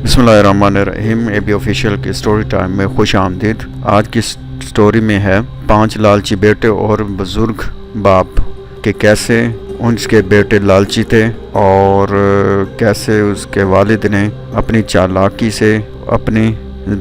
बिस्मिल्लाहिर्रहमानिर्रहीम। AB official की story time में खुश आमदीद। आज की स्टोरी में है 5 लालची बेटे और बुज़ुर्ग बाप कि कैसे उनके बेटे लालची थे और कैसे उसके वालिद ने अपनी चालाकी से अपनी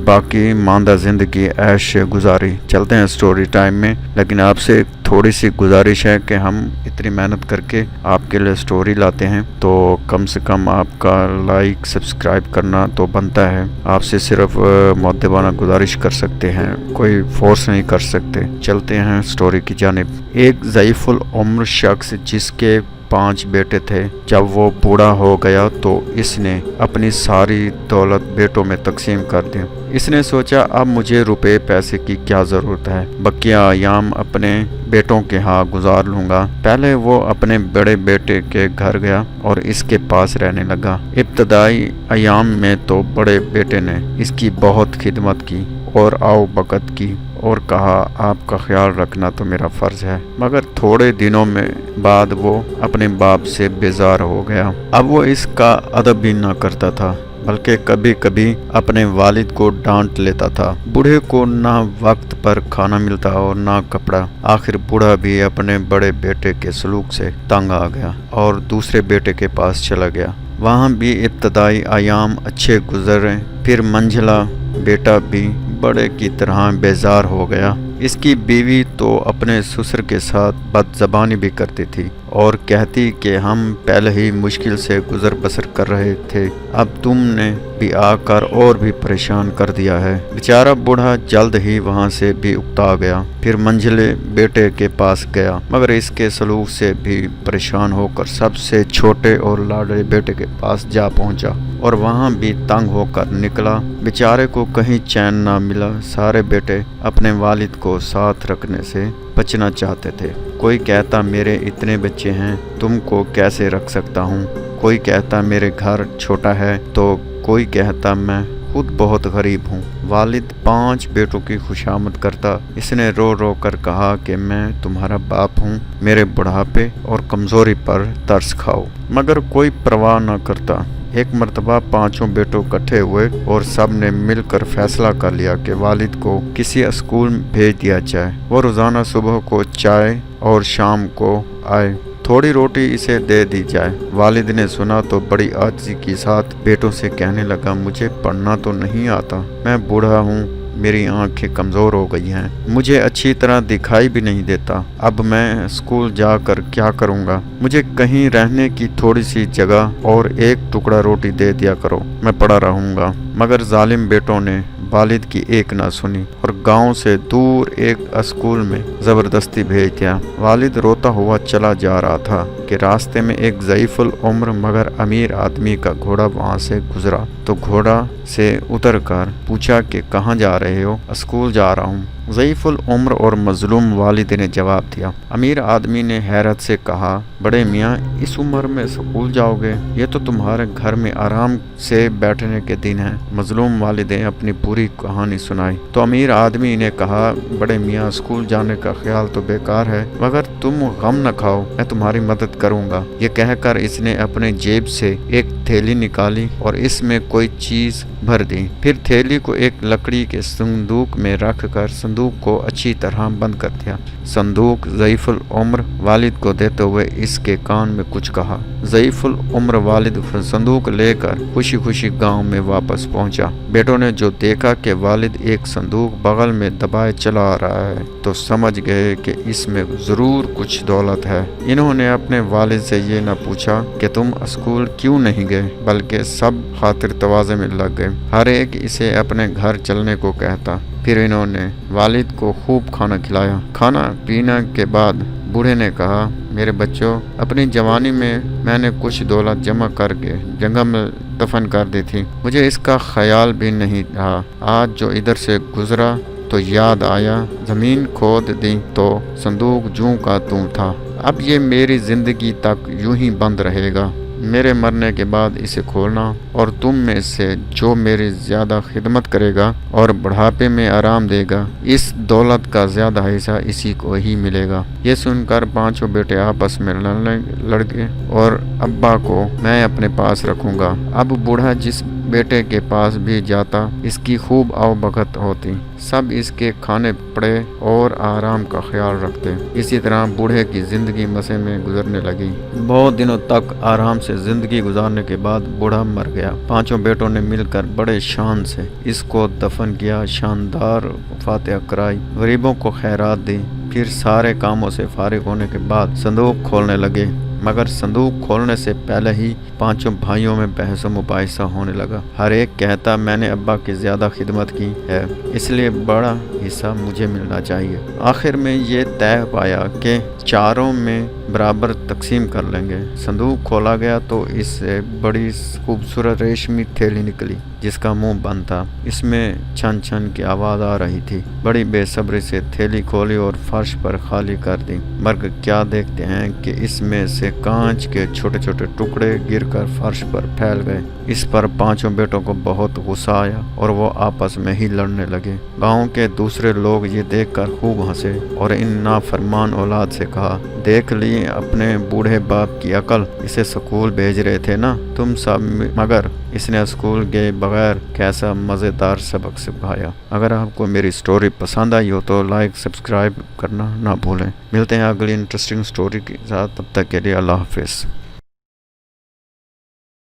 बाकी मांदा ज़िंदगी ऐश गुजारी। चलते हैं स्टोरी टाइम में, लेकिन आपसे थोड़ी सी गुजारिश है कि हम इतनी मेहनत करके आपके लिए स्टोरी लाते हैं तो कम से कम आपका लाइक सब्सक्राइब करना तो बनता है। आपसे सिर्फ मुअद्दबाना गुजारिश कर सकते हैं, कोई फोर्स नहीं कर सकते। चलते हैं स्टोरी की जानिब। एक ज़ईफ़ुल उम्र शख्स जिसके 5 बेटे थे, जब वो बूढ़ा हो गया तो इसने अपनी सारी दौलत बेटों में तकसीम कर दी। इसने सोचा अब मुझे रुपए पैसे की क्या ज़रूरत है, बकिया अयाम अपने बेटों के यहाँ गुजार लूँगा। पहले वो अपने बड़े बेटे के घर गया और इसके पास रहने लगा। इब्तदाई अयाम में तो बड़े बेटे ने इसकी बहुत खिदमत की और आओ बकत की और कहा आपका ख्याल रखना तो मेरा फ़र्ज़ है। मगर थोड़े दिनों में बाद वो अपने बाप से बेजार हो गया। अब वो इसका अदब भी ना करता था, बल्कि कभी कभी अपने वालिद को डांट लेता था। बूढ़े को ना वक्त पर खाना मिलता और ना कपड़ा। आखिर बूढ़ा भी अपने बड़े बेटे के सलूक से तंग आ गया और दूसरे बेटे के पास चला गया। वहाँ भी इब्तदाई अयाम अच्छे गुजरे, फिर मंझला बेटा भी बड़े की तरह बेजार हो गया। इसकी बीवी तो अपने ससुर के साथ बदज़बानी भी करती थी और कहती कि हम पहले ही मुश्किल से गुजर बसर कर रहे थे, अब तुमने भी आकर और भी परेशान कर दिया है। बेचारा बूढ़ा जल्द ही वहाँ से भी उकता गया। फिर मंझले बेटे के पास गया, मगर इसके सलूक से भी परेशान होकर सबसे छोटे और लाडले बेटे के पास जा पहुँचा और वहाँ भी तंग होकर निकला। बेचारे को कहीं चैन ना मिला। सारे बेटे अपने वालिद को साथ रखने से बचना चाहते थे। कोई कहता मेरे इतने बच्चे हैं, तुमको कैसे रख सकता हूँ। कोई कहता मेरे घर छोटा है, तो कोई कहता मैं खुद बहुत गरीब हूँ। वालिद 5 बेटों की खुशामद करता। इसने रो रो कर कहा कि मैं तुम्हारा बाप हूँ, मेरे बुढ़ापे और कमज़ोरी पर तरस खाओ। मगर कोई परवाह न करता। एक मर्तबा 5 बेटों इकट्ठे हुए और सब ने मिलकर फैसला कर लिया कि वालिद को किसी स्कूल भेज दिया जाए। वो रोज़ाना सुबह को चाय और शाम को आए, थोड़ी रोटी इसे दे दी जाए। वालिद ने सुना तो बड़ी आजिज़ी के साथ बेटों से कहने लगा, मुझे पढ़ना तो नहीं आता, मैं बूढ़ा हूँ, मेरी आंखें कमज़ोर हो गई हैं, मुझे अच्छी तरह दिखाई भी नहीं देता, अब मैं स्कूल जाकर क्या करूँगा। मुझे कहीं रहने की थोड़ी सी जगह और एक टुकड़ा रोटी दे दिया करो, मैं पड़ा रहूँगा। मगर जालिम बेटों ने वालिद की एक ना सुनी और गांव से दूर एक स्कूल में ज़बरदस्ती भेज दिया। वालिद रोता हुआ चला जा रहा था कि रास्ते में एक ज़ईफ़ुल उम्र मगर अमीर आदमी का घोड़ा वहाँ से गुजरा तो घोड़ा से उतर कर पूछा कि कहाँ जा रहे हो। स्कूल जा रहा हूँ, ज़ईफ़ुल उम्र और मज़लूम वालिद ने जवाब दिया। अमीर आदमी ने हैरत से कहा, बड़े मियाँ इस उम्र में स्कूल जाओगे, ये तो तुम्हारे घर में आराम से बैठने के दिन हैं। मज़लूम वालिद ने अपनी पूरी कहानी सुनाई तो अमीर आदमी ने कहा, बड़े मियाँ स्कूल जाने का ख्याल तो बेकार है, मगर तुम गम न खाओ, मैं तुम्हारी मदद करूँगा। ये कहकर इसने अपने जेब से एक थैली निकाली और इसमें कोई चीज़ भर दी। फिर थैली को एक लकड़ी के संदूक में रख कर संदूक को अच्छी तरह बंद कर दिया। संदूक ज़ईफ़ुल उम्र वालिद को देते हुए इसके कान में कुछ कहा। ज़ईफ़ुल उम्र वालिद संदूक लेकर खुशी खुशी गांव में वापस पहुंचा। बेटों ने जो देखा कि वालिद एक संदूक बगल में दबाए चला आ रहा है तो समझ गए कि इसमें ज़रूर कुछ दौलत है। इन्होंने अपने वालिद से ये न पूछा कि तुम स्कूल क्यों नहीं गए, बल्कि सब खातिर तवाज़े में लग गए। हर एक इसे अपने घर चलने को कहता। फिर इन्होंने वालिद को खूब खाना खिलाया। खाना पीने के बाद बूढ़े ने कहा, मेरे बच्चों, अपनी जवानी में मैंने कुछ दौलत जमा करके जंगल में दफन कर दी थी, मुझे इसका ख्याल भी नहीं रहा। आज जो इधर से गुजरा तो याद आया, ज़मीन खोद दी तो संदूक जूं का तूं था। अब ये मेरी ज़िंदगी तक यूं ही बंद रहेगा। मेरे मरने के बाद इसे खोलना और तुम में से जो मेरी ज़्यादा खिदमत करेगा और बुढ़ापे में आराम देगा, इस दौलत का ज़्यादा हिस्सा इसी को ही मिलेगा। ये सुनकर 5 बेटे आपस में लड़ गए और अब्बा को मैं अपने पास रखूँगा। अब बूढ़ा जिस بیٹے کے پاس بھی جاتا اس کی خوب آوبھگت ہوتی، سب اس کے کھانے پڑے اور آرام کا خیال رکھتے۔ اسی طرح بوڑھے کی زندگی مزے میں گزرنے لگی۔ بہت دنوں تک آرام سے زندگی گزارنے کے بعد بوڑھا مر گیا۔ پانچوں بیٹوں نے مل کر بڑے شان سے اس کو دفن کیا، شاندار فاتحہ کرائی، غریبوں کو خیرات دی، پھر سارے کاموں سے فارغ ہونے کے بعد صندوق کھولنے لگے، مگر صندوق کھولنے سے پہلے ہی پانچوں بھائیوں میں بحث و مباحثہ ہونے لگا۔ ہر ایک کہتا میں نے ابا کی زیادہ خدمت کی ہے، اس لیے بڑا حصہ مجھے ملنا چاہیے۔ آخر میں یہ طے پایا کہ چاروں میں برابر تقسیم کر لیں گے۔ صندوق کھولا گیا تو اس سے بڑی خوبصورت ریشمی تھیلی نکلی جس کا منہ بند تھا، اس میں چھن چھن کی آواز آ رہی تھی۔ بڑی بے صبری سے تھیلی کھولی اور فرش پر خالی کر دی۔ مرگ کیا دیکھتے ہیں کہ اس میں سے کانچ کے چھوٹے چھوٹے ٹکڑے گر کر فرش پر پھیل گئے۔ اس پر پانچوں بیٹوں کو بہت غصہ آیا اور وہ آپس میں ہی لڑنے لگے۔ گاؤں کے دوسرے لوگ یہ دیکھ کر خوب ہنسے اور ان نافرمان اولاد سے کہا، دیکھ لی اپنے بوڑھے باپ کی عقل، اسے سکول بھیج رہے تھے نا تم سب، مگر اس نے اسکول گئے بغیر کیسا مزیدار سبق سکھایا۔ اگر آپ کو میری سٹوری پسند آئی ہو تو لائک سبسکرائب کرنا نہ بھولیں۔ ملتے ہیں اگلی انٹرسٹنگ سٹوری کے ساتھ، تب تک کے لیے اللہ حافظ۔